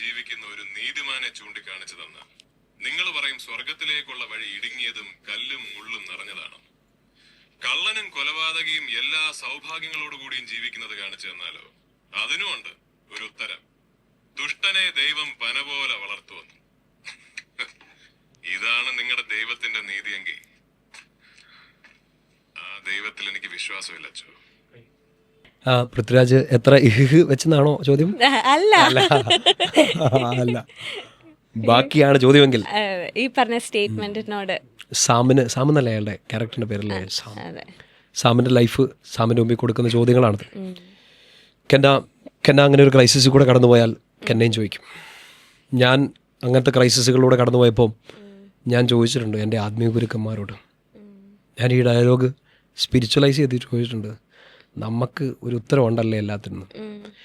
ജീവിക്കുന്ന ഒരു നീതിമാനെ ചൂണ്ടിക്കാണിച്ചു തന്ന നിങ്ങൾ പറയും സ്വർഗത്തിലേക്കുള്ള വഴി ഇടുങ്ങിയതും കല്ലും മുള്ളും നിറഞ്ഞതാണ്. കള്ളനും കൊലപാതകിയും എല്ലാ സൗഭാഗ്യങ്ങളോടുകൂടിയും ജീവിക്കുന്നത് കാണിച്ചു തന്നാലോ? അതിനുമുണ്ട് ഒരു ഉത്തരം. ദുഷ്ടനെ ദൈവം പന പോലെ വളർത്തുവന്നു. ഇതാണ് നിങ്ങളുടെ ദൈവത്തിന്റെ നീതിയെങ്കിൽ ആ ദൈവത്തിൽ എനിക്ക് വിശ്വാസമില്ല അച്ചോ. പൃഥ്വിരാജ് എത്ര ഇഹ് വെച്ചെന്നാണോ ചോദ്യം? അല്ല, അല്ല, ബാക്കിയാണ് ചോദ്യമെങ്കിൽ ഈ പറഞ്ഞ സ്റ്റേറ്റ്മെന്റിനോട് സാമെന്നല്ലേ അയാളുടെ ക്യാരക്ടറിന്റെ പേരല്ലേ സാം. സാമിന്റെ ലൈഫ്, സാമിന്റെ മുമ്പിൽ കൊടുക്കുന്ന ചോദ്യങ്ങളാണത്. കെന്ന അങ്ങനെ ഒരു ക്രൈസിസിൽ കൂടെ കടന്നുപോയാൽ കെന്നയും ചോദിക്കും. ഞാൻ അങ്ങനത്തെ ക്രൈസിസുകളിലൂടെ കടന്നുപോയപ്പോൾ ഞാൻ ചോദിച്ചിട്ടുണ്ട് എൻ്റെ ആത്മീയ ഗുരുക്കന്മാരോട്. ഞാൻ ഈ ഡയലോഗ് സ്പിരിച്വലൈസ് ചെയ്ത് ചോദിച്ചിട്ടുണ്ട്. നമുക്ക് ഒരു ഉത്തരം ഉണ്ടല്ലേ എല്ലാത്തിനും.